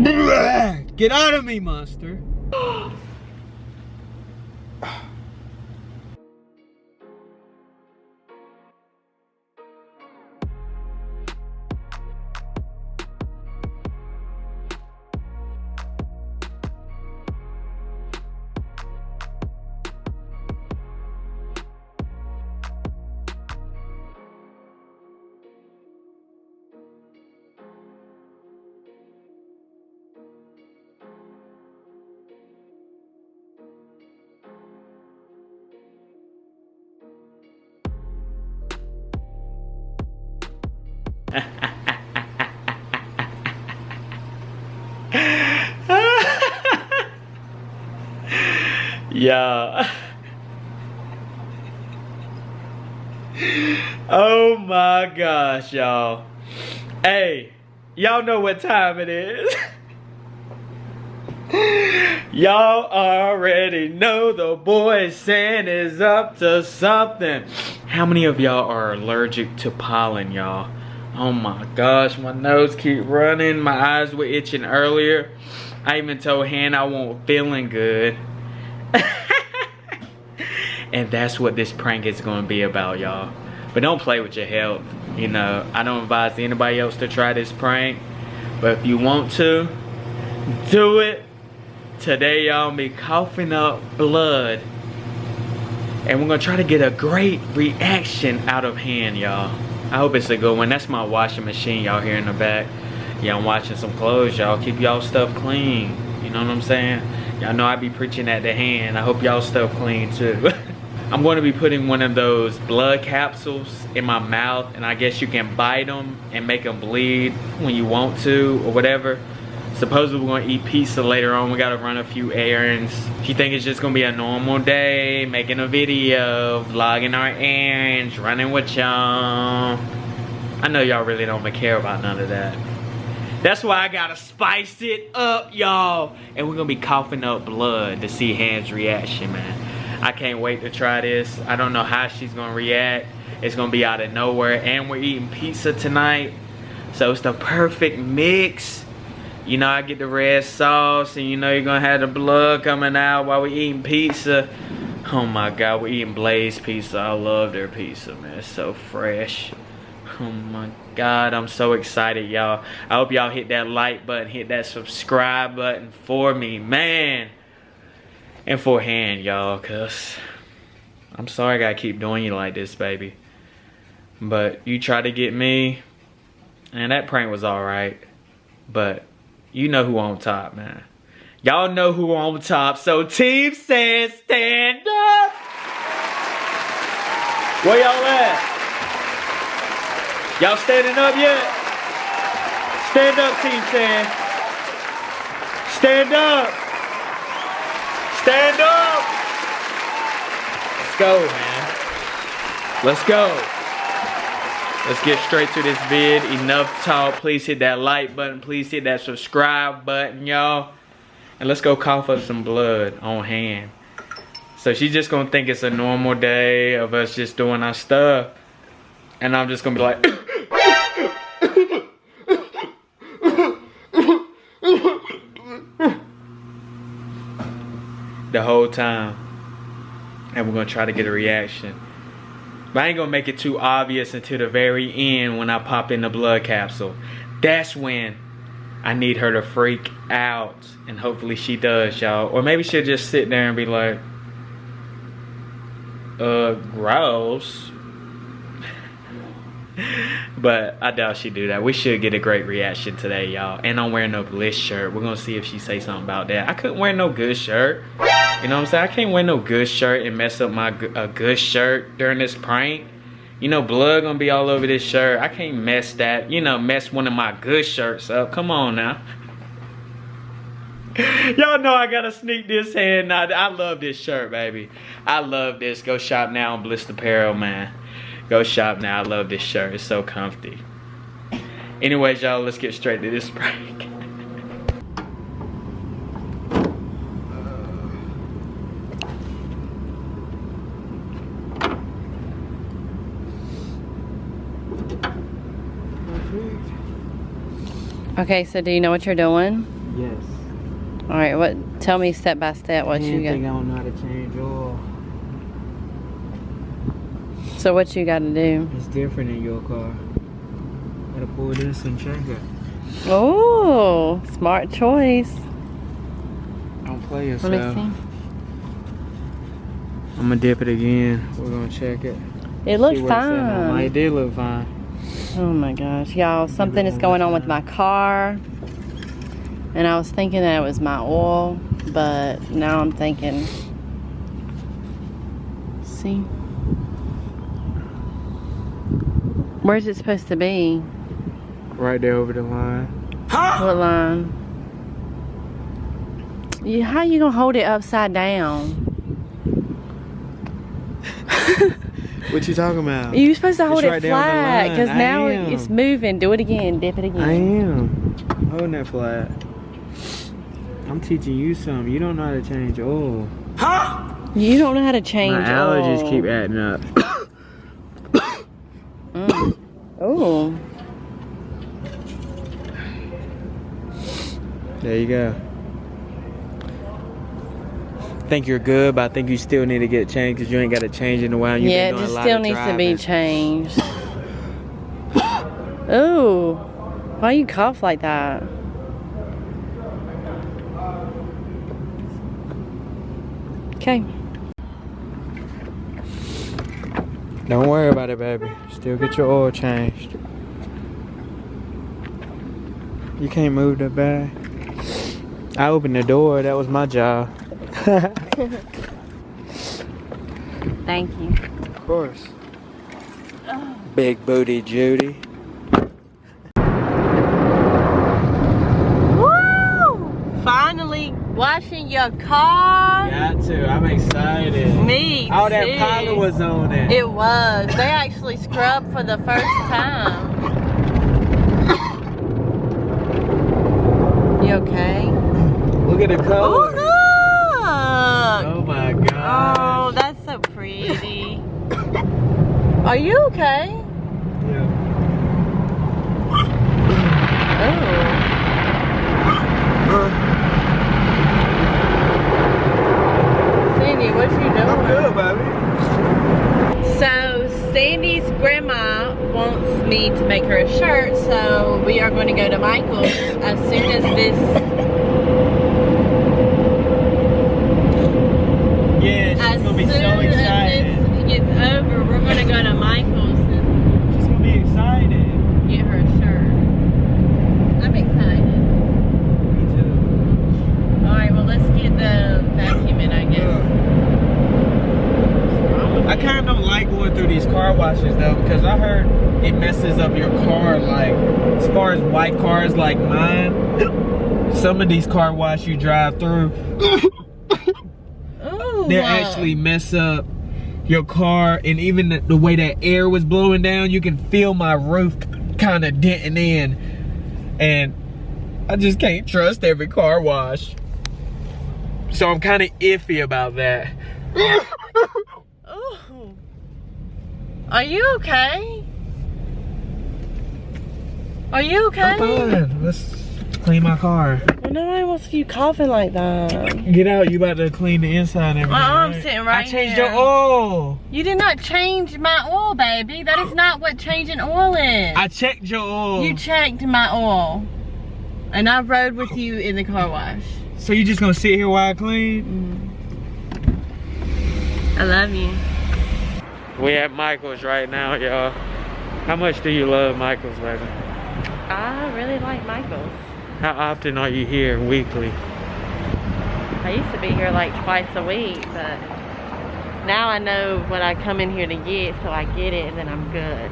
Get out of me, monster. Yeah. Oh my gosh, y'all. Hey, y'all know what time it is. Y'all already know the boy Sann is up to something. How many of y'all are allergic to pollen, y'all? Oh my gosh, my nose keep running. My eyes were itching earlier. I even told Hann I wasn't feeling good. And that's what this prank is going to be about, y'all. But don't play with your health. You know, I don't advise anybody else to try this prank. But if you want to, do it. Today, y'all be coughing up blood. And we're going to try to get a great reaction out of Hann, y'all. I hope it's a good one. That's my washing machine, y'all, here in the back. Yeah, I'm washing some clothes, y'all. Keep y'all stuff clean. You know what I'm saying? Y'all know I be preaching at the Hann. I hope y'all stuff clean, too. I'm going to be putting one of those blood capsules in my mouth, and I guess you can bite them and make them bleed when you want to or whatever. Supposedly we're going to eat pizza later on. We got to run a few errands. If you think it's just going to be a normal day, making a video, vlogging our errands, running with y'all, I know y'all really don't care about none of that. That's why I got to spice it up, y'all. And we're going to be coughing up blood to see Hann's reaction, man. I can't wait to try this. I don't know how she's gonna react. It's gonna be out of nowhere, and we're eating pizza tonight, so it's the perfect mix. You know, I get the red sauce, and you know you're gonna have the blood coming out while we're eating pizza. Oh my God, we're eating Blaze pizza. I love their pizza, man. It's so fresh. Oh my God, I'm so excited, y'all. I hope y'all hit that like button, hit that subscribe button for me, man. And for Hann, y'all, cause I'm sorry I gotta keep doing you like this, baby. But you try to get me, and that prank was alright. But you know who on top, man. Y'all know who on top. So Team Sann, stand up. Where y'all at? Y'all standing up yet? Stand up, Team Sann. Stand up. Stand up! Let's go, man. Let's go. Let's get straight to this vid. Enough talk. Please hit that like button. Please hit that subscribe button, y'all. And let's go cough up some blood on Hann. So she's just gonna think it's a normal day of us just doing our stuff. And I'm just gonna be like... the whole time, and we're gonna try to get a reaction. But I ain't gonna make it too obvious until the very end when I pop in the blood capsule. That's when I need her to freak out, and hopefully she does, y'all. Or maybe she'll just sit there and be like, gross. But I doubt she'd do that. We should get a great reaction today, y'all. And I'm wearing no Bliss shirt. We're gonna see if she say something about that. I couldn't wear no good shirt. You know what I'm saying? I can't wear no good shirt and mess up my good shirt during this prank. You know, blood gonna be all over this shirt. I can't mess that, you know, mess one of my good shirts up. Come on now. Y'all know I gotta sneak this in. I love this shirt, baby. I love this. Go shop now on Bliss Apparel, man. Go shop now. I love this shirt. It's so comfy. Anyways, y'all, let's get straight to this prank. Okay, so do you know what you're doing? Yes. All right, what? Tell me step by step what you I got. think I don't know how to change oil. So what you got to do? It's different in your car. Gotta pull this and check it. Oh, smart choice. Don't play yourself. Let me see. I'm gonna dip it again. We're gonna check it. It looks fine. It did look fine. Oh my gosh, y'all, something is going on with my car. And I was thinking that it was my oil, but now I'm thinking, see? Where's it supposed to be? Right there over the line. What line? How you gonna hold it upside down? What you talking about? You're supposed to hold It's it right there on the flat, line. because now I am. it's moving. Do it again, dip it again. I am holding that flat. I'm teaching you something. You don't know how to change oil. You don't know how to change My allergies oil. keep adding up. Oh. There you go. I think you're good, but I think you still need to get changed because you ain't got to change in a while. You've Yeah, been it doing just a lot still of needs to driving. be changed. Oh, why you cough like that? Okay. Don't worry about it, baby. Still get your oil changed. You can't move that bag. I opened the door. That was my job. Thank you. Of course. Big booty Judy. Woo! Finally washing your car. Got to. I'm excited. Me All too. that polish was on it. It was. They actually scrubbed for the first time. You okay? Look at the Oh, color. look! Oh my god. Oh, that's so pretty. Are you okay? Yeah. Oh. Sandy, what you doing? I'm good, baby. So, Sandy's grandma wants me to make her a shirt, so we are going to go to Michael's as soon as this... Yeah, she's gonna be so excited. As soon as this gets over, we're going to go to Michael's and She's gonna be excited. get her a shirt. I'm excited. Me too. Alright, well let's get the vacuum in, I guess. I kind of don't like going through these car washes though, because I heard it messes up your car. Like, as far as white cars like mine, some of these car wash you drive through, Ooh, they actually mess up your car, and even the way that air was blowing down, you can feel my roof kind of denting in, and I just can't trust every car wash. So I'm kind of iffy about that. Ooh. Are you okay? Are you okay? I'm fine. Let's clean my car. Well, nobody wants you coughing like that. Get out, you about to clean the inside and everything. I'm right? sitting right I changed here. your oil. You did not change my oil, baby. That is not what changing oil is. I checked your oil. You checked my oil. And I rode with you in the car wash. So you just gonna sit here while I clean? I love you. We at Michael's right now, y'all. How much do you love Michael's, baby? I really like Michael's. How often are you here weekly? I used to be here like twice a week, but now I know what I come in here to get, so I get it and then I'm good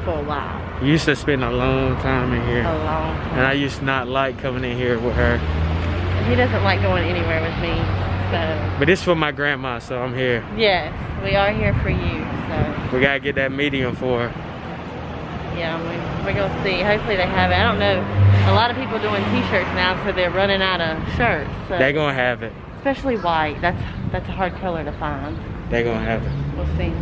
for a while. You used to spend a long time in here. A long time. And I used to not like coming in here with her. He doesn't like going anywhere with me, so. But it's for my grandma, so I'm here. Yes, we are here for you, so. We gotta get that medium for her. Yeah, we're gonna see. Hopefully they have it. I don't know. A lot of people doing t-shirts now, so they're running out of shirts. So. They gonna have it. Especially white. That's a hard color to find. They gonna have it. We'll see.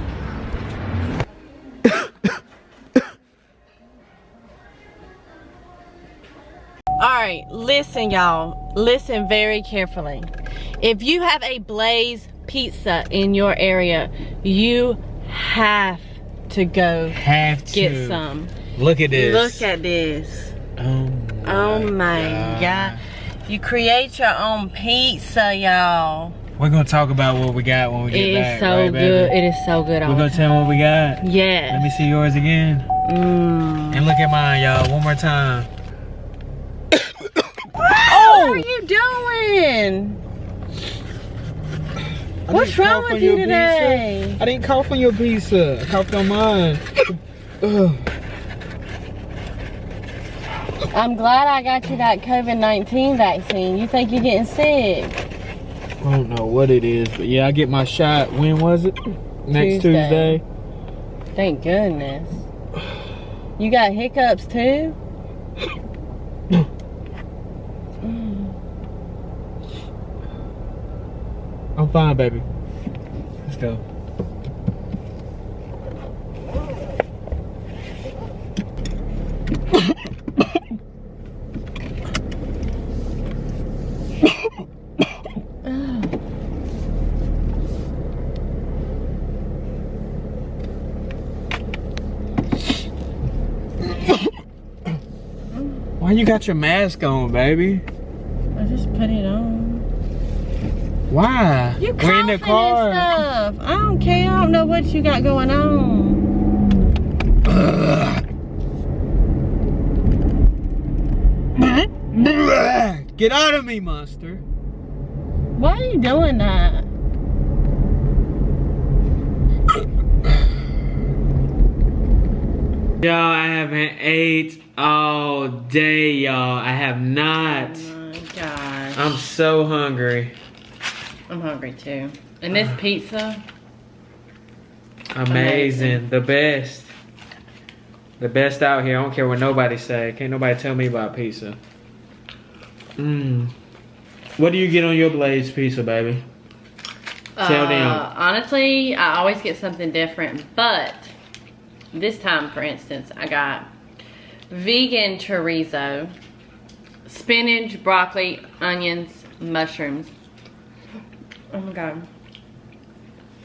Alright, listen y'all. Listen very carefully. If you have a Blaze Pizza in your area, you have to go get some. Look at this. Look at this. Oh my God. You create your own pizza, y'all. We're gonna talk about what we got when we get back. It is so good. It is so good. We're gonna tell them what we got. Yes. Let me see yours again. And look at mine, y'all. One more time. What are you doing? What's wrong with you today? Pizza. I didn't cough on your pizza. I coughed on mine. I'm glad I got you that COVID-19 vaccine. You think you're getting sick? I don't know what it is, but yeah, I get my shot. When was it? Next Tuesday. Thank goodness. You got hiccups too? I'm fine, baby. Let's go. Why you got your mask on, baby? I just put it on. Why? You We're in the car. And stuff. I don't care. I don't know what you got going on. Get out of me, monster. Why are you doing that? Y'all, I haven't ate all day, y'all. I have not. Oh my gosh. I'm so hungry. I'm hungry too. And this pizza. Amazing. The best. The best out here. I don't care what nobody say. Can't nobody tell me about pizza. What do you get on your Blaze pizza, baby? Tell them. Honestly, I always get something different, but this time, for instance, I got vegan chorizo, spinach, broccoli, onions, mushrooms. Oh my God.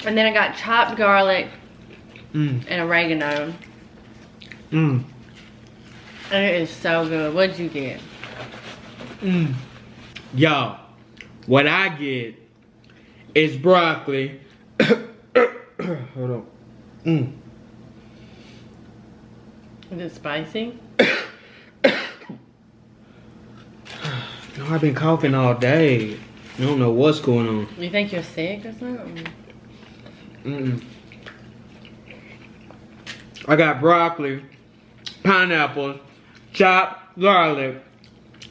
And then I got chopped garlic and oregano. And it is so good. What'd you get? Y'all, what I get is broccoli. Hold on. Is it spicy? No, I've been coughing all day. I don't know what's going on. You think you're sick or something? I got broccoli, pineapple, chopped garlic,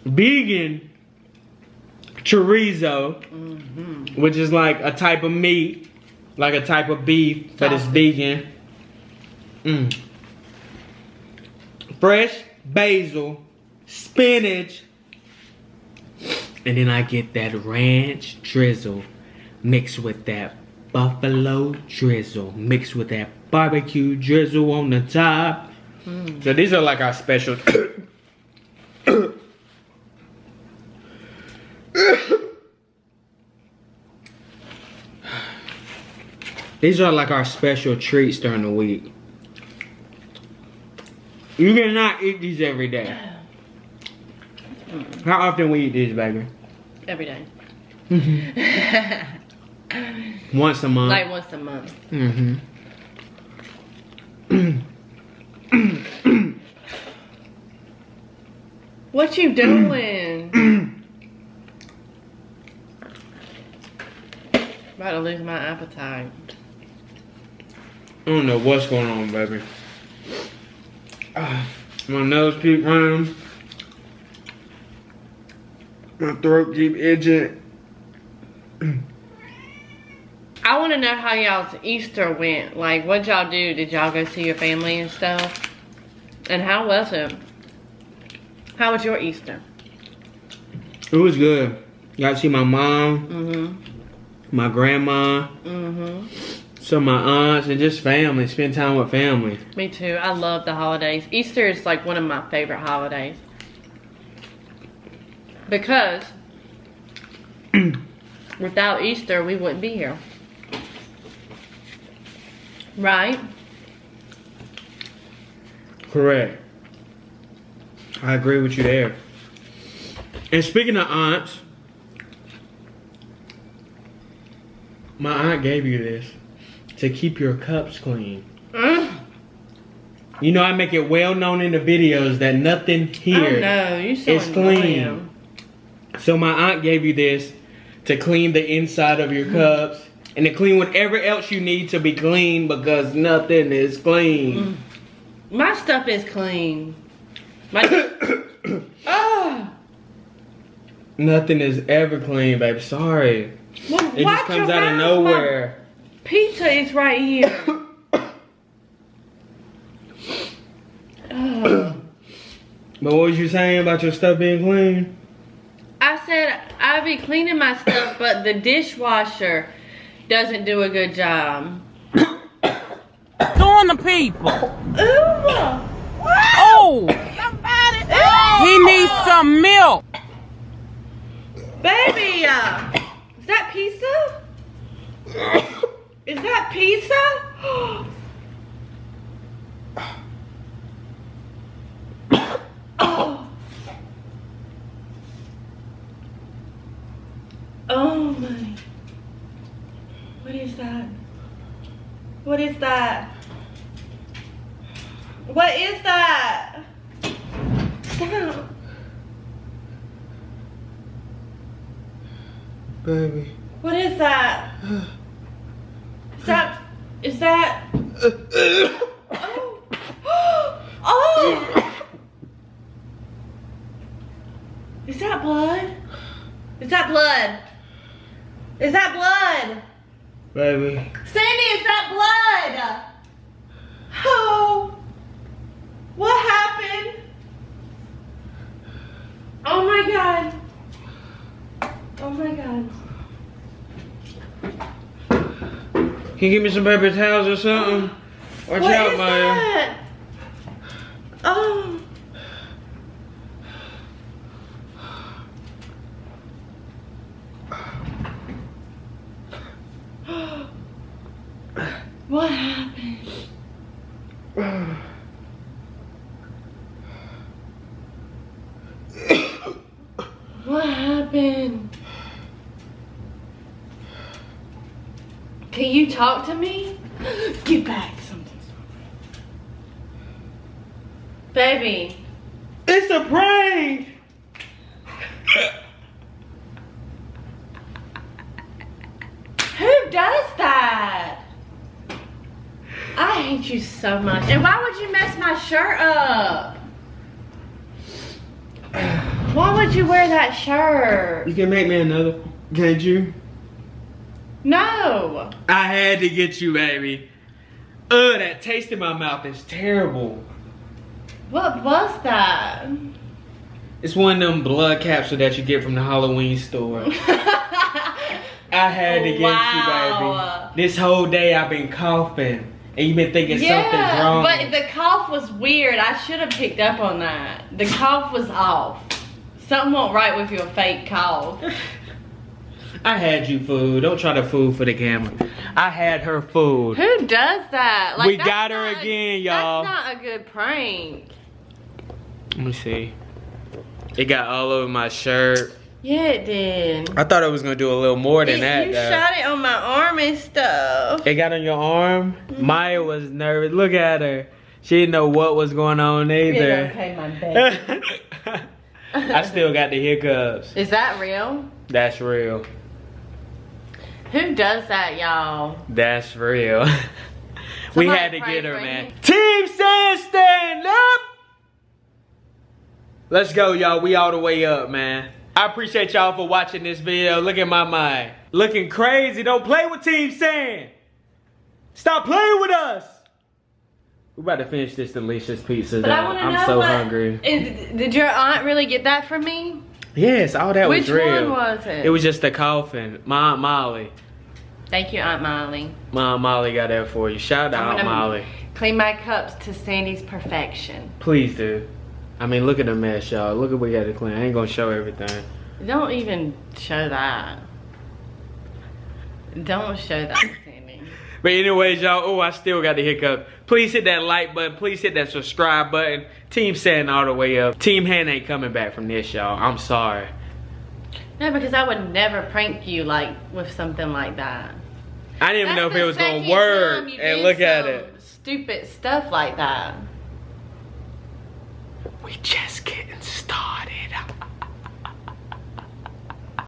vegan chorizo, which is like a type of meat, like a type of beef, but it's vegan. Fresh basil, spinach, and then I get that ranch drizzle mixed with that buffalo drizzle mixed with that barbecue drizzle on the top. So these are like our special. These are like our special treats during the week. You cannot eat these every day. How often we eat these, baby? Every day. Once a month. Like once a month. What you doing? About to lose my appetite. I don't know what's going on, baby. My nose keep running. My throat keep itching. I want to know how y'all's Easter went. Like, what'd y'all do? Did y'all go see your family and stuff? And how was it? How was your Easter? It was good. Got to see my mom, my grandma, some of my aunts, and just family. Spend time with family. Me too. I love the holidays. Easter is like one of my favorite holidays. Because without Easter, we wouldn't be here. Right? Correct. I agree with you there. And speaking of aunts, my aunt gave you this to keep your cups clean. You know, I make it well known in the videos that nothing here is clean. So my aunt gave you this to clean the inside of your cups and to clean whatever else you need to be clean because nothing is clean. My stuff is clean. Nothing is ever clean, baby. Sorry. Well, it just comes out of nowhere. Pizza is right here. But what was you saying about your stuff being clean? I said I'd be cleaning my stuff, but the dishwasher doesn't do a good job. On the people. Ooh. Oh! Somebody. He needs some milk. Baby, is that pizza? Is that pizza? Oh. Oh my. What is that? What is that? What is that? Stop. Baby. What is that? Is that oh. Oh. Is that blood? Is that blood? Is that blood? Baby. Sandy, is that blood? Oh. What happened? Oh my God. Oh my God. Can you give me some paper towels or something? Watch What out, is Maya. that? Oh. What happened? What happened? Can you talk to me? Get back, something's wrong. Baby. It's a prank! Who does that? I hate you so much. And why would you mess my shirt up? Why would you wear that shirt? You can make me another, can't you? No. I had to get you, baby. Ugh, that taste in my mouth is terrible. What was that? It's one of them blood capsules that you get from the Halloween store. I had to get you, baby. This whole day I've been coughing. And you've been thinking something's wrong. But the cough was weird. I should have picked up on that. The cough was off. Something went right with your fake cough. I had you food. Don't try to fool for the camera. I had her food. Who does that? Like, we got her again, y'all. That's not a good prank. Let me see. It got all over my shirt. Yeah, it did. I thought it was gonna do a little more than that. You though. shot it on my arm and stuff. It got on your arm? Maya was nervous. Look at her. She didn't know what was going on either. Okay, my baby. I still got the hiccups. Is that real? That's real. Who does that, y'all? That's real. We Somebody had to pray get her, for man. me. Team Sann, stand up! Let's go, y'all. We all the way up, man. I appreciate y'all for watching this video. Look at my mind. Looking crazy. Don't play with Team Sann. Stop playing with us. We're about to finish this delicious pizza, though. I'm so hungry. Did your aunt really get that from me? Yes, all that was real. Which one was it? It was just the coughing. My Aunt Molly. Thank you, Aunt Molly. My Aunt Molly got that for you. Shout out Aunt Molly. Clean my cups to Sandy's perfection. Please do. I mean, look at the mess, y'all. Look at what we got to clean. I ain't gonna show everything. Don't even show that. Don't show that, Sandy. But anyways, y'all, oh, I still got the hiccup. Please hit that like button. Please hit that subscribe button. Team Sann all the way up. Team Hann ain't coming back from this, y'all. I'm sorry. No, because I would never prank you like with something like that. I didn't even know if it was gonna work. And look at it. Stupid stuff like that. We just getting started.